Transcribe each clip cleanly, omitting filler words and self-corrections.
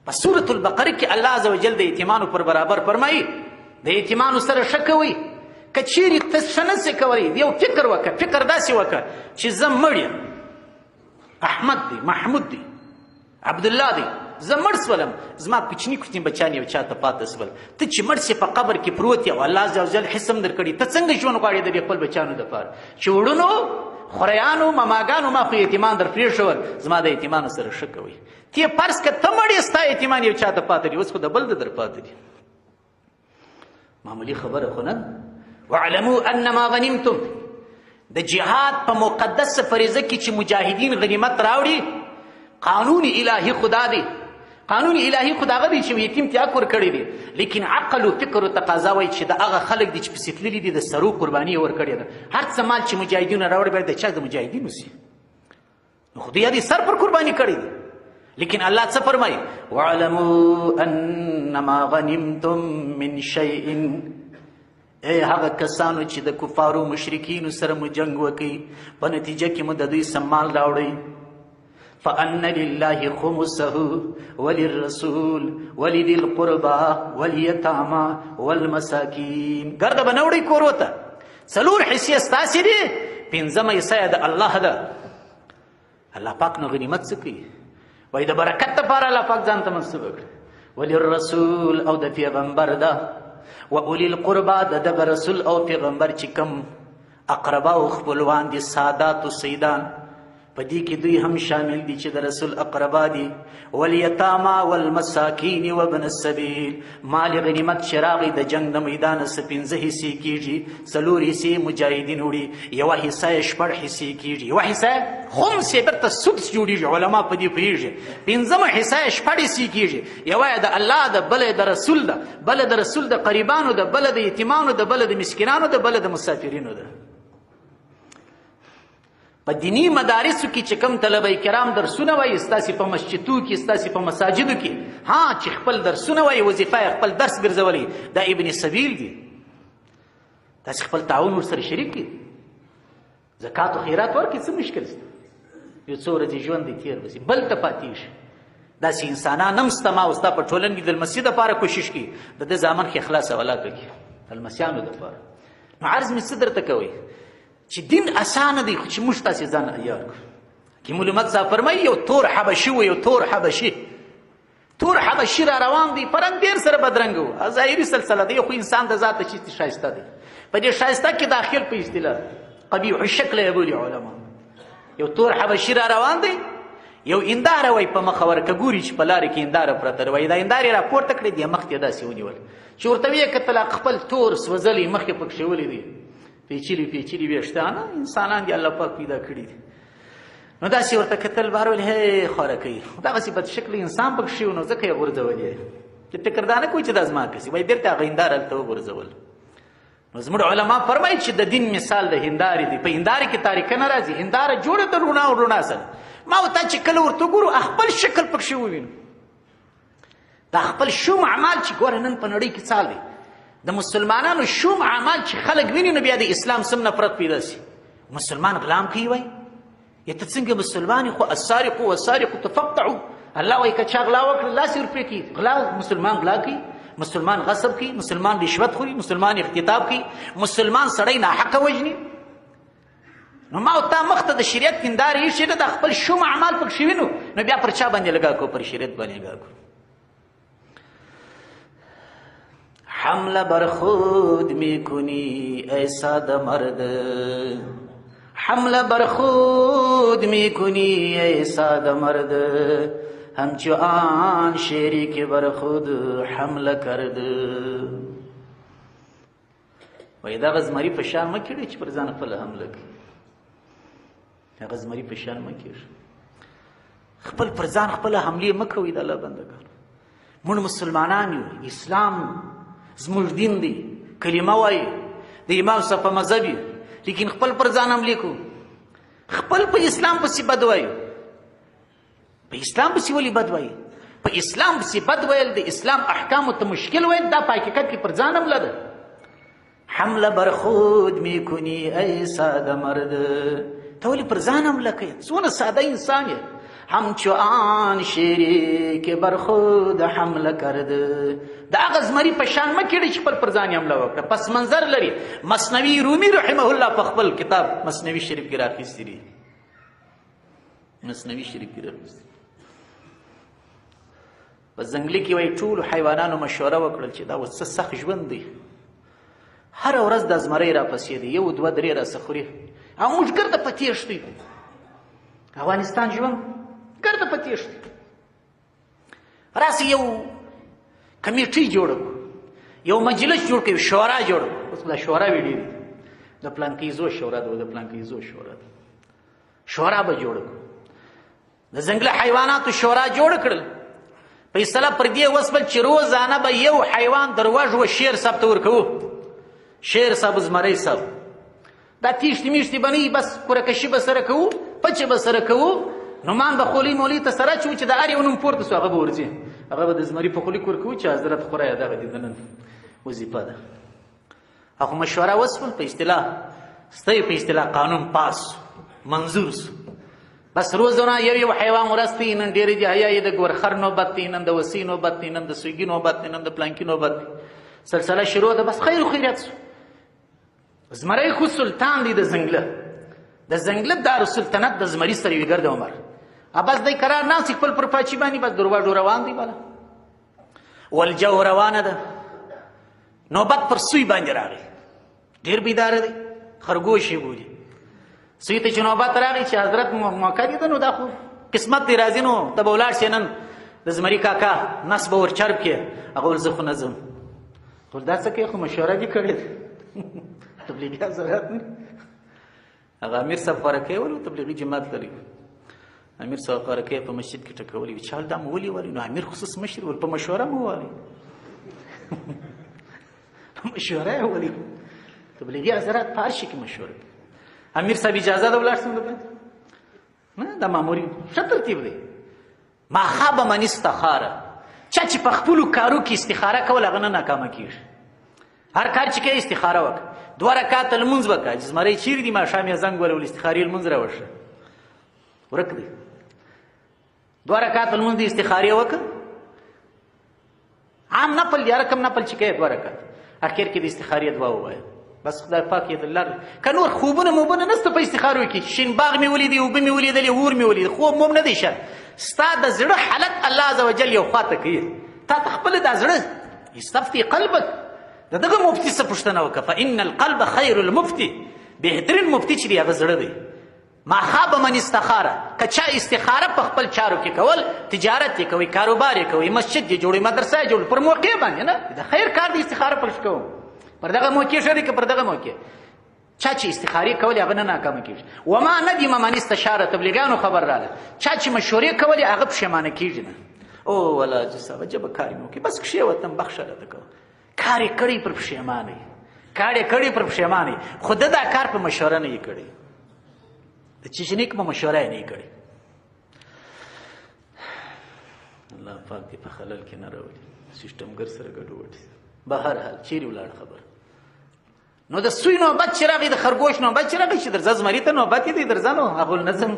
په سورة البقره کې الله عز وجل د یتیمانو پر برابر فرمایي د یتیمانو سره ښه کوئ. که چیرې ته ښه نسې کولی یو فکر وکړه، فکر داسې وکړه چې زه مړ یم، احمد دی، محمود دی، عبدالله دی، زه مړ سولم، زما کوچني کوچني بچیان یو چا ته پاته سول، ته چې مړ سې په قبر کې پروت یې او الله عز وجل حسم در کړي، ته څنګه ژوند غواړې د دې خپل بچیانو دپاره چې وړونو خوریانو مماګانو ما خو یتیمان در پرېښول، زما د یتیمانو سره ښه کوئ. ته یې فرض که ته مړ یې ستا یتیمان یو چا ته پاته دي، اوس خو د بل د در پاته دي. معمولي خبره خو نه ده. واعلموا انما غنمتم، د جهاد په مقدس فریضه کې چې مجاهدین غنیمت راوړي، قانون الهي خدا دی، قانون الهي خدا هغه دی چې یتیم ته حق ورکړی دی، لیکن عقل او فکر او تقاضا وایي چې د هغه خلک دي چې پسې تللي دي د سرو قرباني یې ورکړې ده. هر څه مال چې مجاهدینو راوړي باید د چا د مجاهدینو سي، نو خو دوی سر پر قرباني کړی دی. لیکن الله څه فرمایي؟ واعلموا انما غنمتم من شیء، ای هغه کسانو چې د کفارو مشرکینو سره مو جنګ وکړي، په نتیجه کې مو د دوی سمال راوړئ، فأن لله خمسه وللرسول ولذي القربى واليتامى والمساکین. ګرده به نه وړئ کورو ته، څلور حصې ستاسې دي، پنځمه حصه یې د الله ده. الله پاک نو غنیمت څه کوي؟ وایي د برکت دپاره الله پاک ځان ته منسوبه کړه، وللرسول او د پیغمبر ده، و اولی القربا د دغه رسول او پیغمبر چې کوم اقربا او خپلوان دي، سادات او سیدان، په دې کې دوی هم شامل دي چې د رسول اقربا دي. والیتاما والمساکین وابن السبیل، مال غنیمت چې راغی د جنگ د میدانه څه پنځه حصې کېږي، څلور حصې مجاهدین وړي، یوه حصه یې شپږ حصې کېږي، یوه حصه خمس یې بېرته سدس جوړېږي، علما په دې پوهېږي، پنځمه حصه یې شپږ حصې کېږي، یوه یې د الله ده، بله یې د رسول ده، بله د رسول د قریبانو ده، بله د یتیمانو ده، بله د مسکینانو ده، بله د مسافرینو ده. په دینی مدارسو کې چې کوم طلبه کرام درسونه وایي، ستاسې په مسجدو کې، ستاسې په مساجدو کې، ها چې خپل درسونه وایي، وظیفه یې خپل درس ګرځولی، دا ابن سبیل دي، تاسې خپل تعاون ورسره شریک کړي، زکات و خیرات ورکړي، څه مشکل شته؟ یو څو ورځې ژوند دی تېر بسي، بل ته پاتې شي. داسې انسانان هم سته، ما او ستا په ټولنه کې د لمسي دپاره کوشش کوي د ده زامن کې اخلاص او ولاکه کړي، د لمسیانو دپاره. نو عرض مې څه درته کوئ چې دین اسانه دی، خو چې موږ تاسې ځان عیار کړو. حکیم الامت صاحب فرمایي یو تور حبشي و، یو تور حبشي، تور حبشي را روان دی، پرنګ ډېر سره بدرنګه و، ظاهري سلسله دی، خو انسان د ذاته چې ښایسته دی، په دې ښایسته کې داخل په اصطلاح قبیح الشکل یې بولي علما. یو تور حبشي را روان دی، یو هنداره وایي په مخه ورکه ګوري چې په لارې کې هنداره پرته ده، وایي دا هندارې را پورته کړې دي، مخ یې داسې ونیول چې ورته ویې کتل خپل تور سوځلي مخ یې پکښې ولې دي، پیچلي پیچلي ویښتانه، انسانان دي الله پاک پیدا کړي دي. نو داسې ورته کتل، بهر ویل هی خواره کوي، دغسې بدشکله انسان پکښې و، نو ځکه یې غورځولې، چې فکر دا نه کوي چې دا زما کسي، وایي بېرته هغه هنداره هلته وغورځول. نو زموږ علما فرمایي چې د دین مثال د هندارې دی، په هندارې کې تاریکه نه راځي، هنداره جوړه د رڼا او رڼا سره. ما او تا چې کله ورته ګورو خپل شکل پکښې ووینو، دا خپل شوم اعمال چې ګوره نن په نړۍ کې څال دی، د مسلمانانو شوم اعمال چې خلک ویني، نو بیا د اسلام سم نفرت پیدا شي. مسلمان غلام کوي، وایي یا ته څنګه مسلمان خو السارق والسارق تفقطعوا، الله وایي که چا غلا وکړه لاس یې ورپرې کړي، غلا مسلمان غلا کوي، مسلمان غصب کوي، مسلمان رشوت خوري، مسلمان اغتیاب کوي، مسلمان سړی ناحقه وژني. نو ما او تا مخ ته د شریعت هندارې ایښې ده، د خپل شوم اعمال پکښې وینو، نو بیا پر چا باندې لګا کړو؟ پر شریعت باندې لګا کړو. حمله بر خود میکنی ای ساده مرد، حمله بر خود میکنی ای ساده مرد، همچو آن شیری که بر خود حمله کرده. وای دا غزمری په شان مه کړئ چې پر ځان خپله حمله کوي، دا غزمری په شان مه کېږي، خپل پر ځان خپله حملې مه کوئ. د الله بندګانو، موږ مسلمانان یو، اسلام زموږ دین دی، کلمه وایي، د امام صاحب په مذهب یو، لیکن خپل پر ځان حملې کوو، خپل په اسلام پسې بد وایو. په اسلام پسې ولې بد وایي؟ په اسلام پسې بد ویل، د اسلام احکامو ته مشکل ویل، دا په حقیقت کې پر ځان حمله ده. حمله بر خود میکنی ای ساده مرد، ته ولې پر ځان حمله کوې؟ څونه ساده انسان یې، همچو آن شیری که بر خود حمله کرده. د هغه زمري په شان مه کېږئ چې خپل پر ځان یې حمله وکړه. پس منظر لري. مثنوي رومي رحمه الله په خپل کتاب مثنوي شریف کې راخیستي دي. مثنوي شریف کې راخیستي په ځنګلي کې وایي ټولو حیوانانو مشوره وکړل چې دا اوس څه سخت ژوند دی. هره ورځ د زمری راپسې دی، یو دوه درې راسه خوري او موږ ګرده په تېښتو یو. افغانستان ژوند ګرده په تېښتو. راسه یو کمیټۍ جوړه کړو، یو مجلس جوړ کړو، شورا جوړ کړو. اوس دا شوراوې ډېرې دي، د پلانکۍ زو شورا ده، د پلانکۍ زو شورا ده. شورا به جوړه کړو. د ځنګله حیواناتو شورا جوړه کړل. فیصله پر دې وسول چې روزانه به یو حیوان درواژ و شیر صاحب ته ورکوو. شیر صاحب زمری صاحب دا تیشتې میشتې به نه وي، بس کورکشي به سره کوو، پچې به سره کوو. نومان به خولۍ مولۍ ته سره اچوو چې د هر یو نوم پورته سو هغه به ورځي. هغه به د زمري په خولۍ ورکوو چې حضرت خورایه دغه دې د نن وظیفه ده. هغه مشوره وسول، په اصطلاح ستاسو په اصطلاح قانون پاس منظور سو. بس روزانه یو حیوان ورستی. نن ډېرې دي حیا یې د ګورخر نوبت دی، نن د وسۍ نوبت دی، نن د سویګي نوبت دی، نن د پلانکي نوبت دی. سلسله شروع ده. بس خیر و خیریت سو. زمری خو سلطان دی د ځنګله، د ځنګله دارالسلطنت د زمري سره وي ګرد عمر. بس دی قرار ناست خپل پر پاچي باندې، بس درواډو روان دی بالا. ولجو روانه ده. نوبت پر سوی باندې راغی. ډېر بیداره دی، خرګوش یې بولي. سوی ته چې نوبت راغی چې حضرت موقع دي ده، نو دا خو قسمت دی، راځي نو ته به ولاړ شې. نن د زمري کاکا نس به ور چرب کړې. هغه ویل زه خو نه ځم. دا څه کوي؟ خو مشوره دې کړې ده. تبلیغي حضرات نه. هغه امیر صاحب خوارکی ولو تبلیغي جماعت لري. امیر صاحب خوارکی په مسجد کې ټکولی وي. چال دا مو ولې والي؟ نو امیر خصوص مشر ول په مشوره مو والي. په مشوره یې والي. تبلیغي حضرات په هر شي کې مشوره. امیر صاحب اجازه ده ولاړ سم ده نه؟ دا مامورین ښه ترتیب دی. ما خاب من استخاره. چا چې په خپلو کارو کې استخاره کول هغه نه ناکامه کېږي. هر کار چې کوي استخاره وکړه. 2 رکعاته لمونځ وکړه. چې زمری چیرې دي ماښام یې زنګ ولول استخارې لمونځ راوشه ورک دی. 2 رکعاته لمونځ دی استخارې وکړه. عام نفل یا رقم نفل چې کوي 2 رکعات اخر کې د استخارې دعا ووایه. بس خدای پاک یې د لر که نور خوبونه موبونه نسته په استخارو کې. شین باغ مې ولیدې، اوبه مې ولیدلې، اور مې ولیدې، خوب موم نه دی شه. ستا د زړه حالت الله عز وجل یو خواته کوي. تا ته خپله دا زړه استفتي قلبک. د دغه مفتي څه پوښتنه وکړه. فإن القلب خیر المفتي. بهترین مفتي چې دی هغه زړه دی. ما خاب من استخاره. که چا استخاره په خپل چارو کې کول، تجارت یې کوي، کاروبار یې کوي، مسجد یې جوړوي، مدرسه یې جوړوي، پر موقع باندې نه د خیر کار د استخاره پرش کوم. پر دغه موقع ښه دی که پر دغه موقع چا چې استخارې کولې هغه نه ناکامه کېږي. وما ندم من استشاره. تبلیغیانو خبر راغله. چا چې مشورې کولې هغه پښیمانه کېږي نه. او ولا جسا وجب کار مې وکړي. بس کښې وطن بخښه راته کوه. کار یې کړی پر پښیمانۍ، کار یې کړی پر پښیمانۍ. خو ده دا کار په مشوره نه یې کړی. د چیچنیک په مشوره یې نه یې کړی. الله پاک دې په خلل کې نه راولي. سیسټمګر سره ګډوډ. بهرحال چیرې ولاړ خبر. نو د سوی نوبت چې راغی، د خرګوش نوبت چې راغی، چې درځه زمري ته نوبت یې دی درځه. نو هغه نه ځم.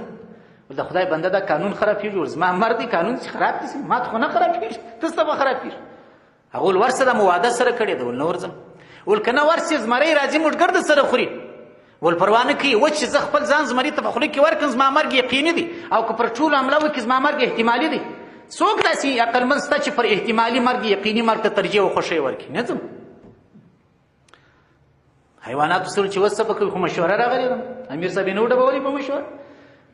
د خدای بنده دا قانون خرابېږي. زما مرد دی قانون چې خراب دي ما ته خو نه خرابېږي، تاسو ته به خرابېږي. هغه ول ورسره مو واده سره کړې ده. ول نه ورځم. ول که نه ورسې زمری راځي موږ ګرده سره خوري. ول پروا نه کوي. و چې زه خپل ځان زمري ته په خوله کې ورکړم زما مرګ یقیني دی، او که پر ټولو حمله وکړي زما مرګ احتمالي دی. څوک داسې عقلمند شته چې پر احتمالي مرګ یقیني مرګ ته ترجیح او خوښۍ ورکړي؟ نه ځم. حیواناتو سره چې وس څه کوي، خو مشوره راغلې ده. امیر صاحب یې نه وډبولې په مشوره.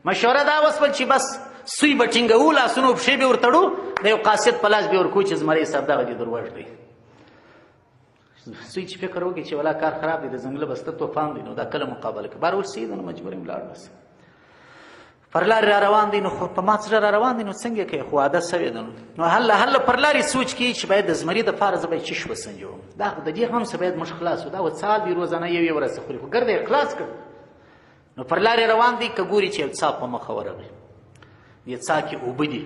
مشوره دا وسول چې بس سوی به ټینګوو، لاسونه پښې به ورتړو، د یو قاصد په لاس به ورکوو چې زمری صاحب دغه دې درواژ دی. سوی چې فکر وکړي چې ولا کار خراب دی، د ځنګله بسته طوفان دی، نو دا کله مقابله کوي. بهر ورسېد نو مجبور یم لاړ. بس پر لارې را روان دی. نو خو په ما زړه را روان دی. نو څنګه کوي؟ خو عادت سوی ده. نو هله پر لارې سوچ کوي چې باید د زمري دپاره زه باید چش وسنجوم. دا خو د دې غم څه باید موږ خلاص وو. دا وڅال دی روزانه یو ورځ خوري، خو ګرده یې خلاص کړ. نو پر لارې روان دی. که ګوري چې یو څا په مخه ورغی، دې څا کې اوبه دي.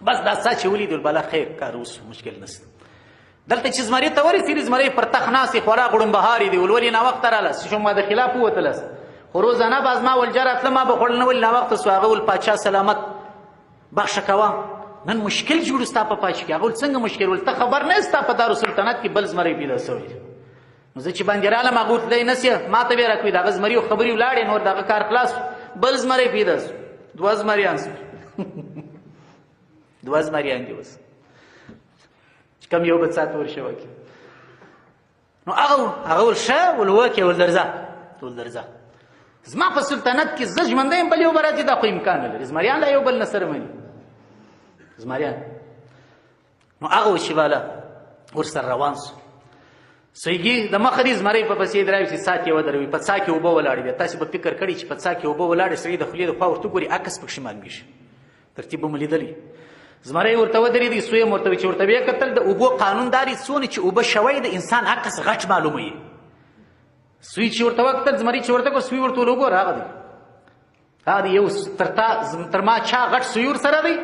بس دا څا چې ولیدل بلا خیر کار اوس مشکل نشته. دلته چې زمري ته ورسېدې، زمری پر تخت ناست خورا غړومبهارې دی. ول ولې ناوخته رالاست؟ چې ما د خلاف ووتلست. خو روزانه باز ما ول جرات له ما به خوړل نه ول ناوخته سو. هغه ول پاچا سلامت بخښه کوه نن مشکل جوړ ستا په پاچ کې. هغه څنګه مشکل ول؟ ته خبر نه ستا په دارالسلطنت کې بل زمری پیدا شوی. نو زه چې باندې رالم هغه ورته نسیه ما ته بیا راکوي دغه زمري خبرې ولاړې نور دغه کار خلاص بل زمری پیدا شو. دوه زمریان شو دوه زمریان دي اوس کم یو بل ساعت ورشوه کې. نو هغه ورشه ولوکې ولدرځه زما په سلطنت کې زه ژوندی یم بل یو به راځي دا خو امکان نه لري. زمریان لا یو بل نه سره مني زمریان. نو هغه وشي والا ورسره روان سو. سویګي د مخه دې زمری په پسې درایي چې سا کې ودروي په څا کې اوبه ولاړې وي. تاسې به فکر کړی چې په څا کې اوبه ولاړې سړي د خولې د خوا ورته ګوري عکس پکښې معلومېږي. ترتیب به مو لیدلی. زمری ورته ودرېدی سوی ورته وي چې ورته ویې کتل د اوبو قانون دا دی څونه چې اوبه شوی د انسان عکس غټ معلوموي. سوی چې ورته وکتل زمری چې ورته سوی ورته وګوره هغه دی یو تر ما چا غټ سوی ورسره دی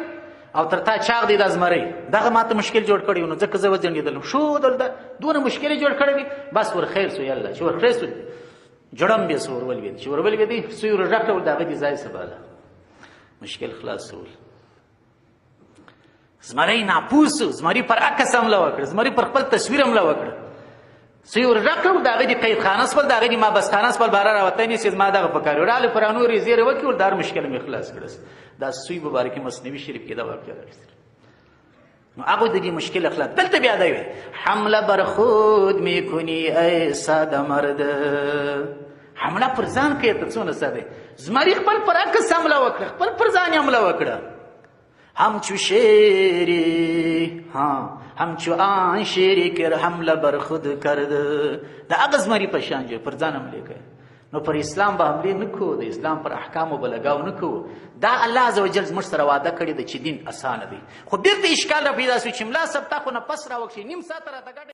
او تر تا چاغ دی دا زمری. دغه ماته مشکل جوړ کړی نو ځکه زه وځنډېدلم. شو دلته دونه مشکل جوړ کړی دی بس ور خیر سو یالله چې ور خیر سو جړم به سو ورولوېد چې ورولوېدی سوی ور ډک ډول دغه دي ځای سباله مشکل خلاصول. زمری ناپوس زمری پر عکس حمله وکړه. زمری پر خپل تصویر حمله وکړه. سوی ور ډک ډول دغه دي قید خانه سپل دغه دي ما بس خانه سپل بار راوتنی چې ما دغه پکارو رااله پرانو ری زیره وکول دار مشکل می خلاص کړس. دا سوی مبارک مثنوی شریف کې دا واقعه راځي. نو هغه د دې مشکل اخلاق دلته بیا دی حمله بر خود میکنی ای ساده مرد. حمله پر ځان کوي ته څونه ساده. زمری خپل پر عکس حمله وکړه خپل پر ځان حمله وکړه. همچو شیری همچو آن شیری که حمله بر خود کرده. دا هغه زمری په شان جو پر ځان حمله کوي. نو پر اسلام به حمله نه کوو د اسلام پر احکامو به لګاو نه کوو. دا الله عزوجل زموږ سره وعده کړې ده چې دین اسانه دی. خو بیرته اشکال را پیدا شو چې ملا صاحب تا خو نه پس راوکشي نیم ساعته راته ګډه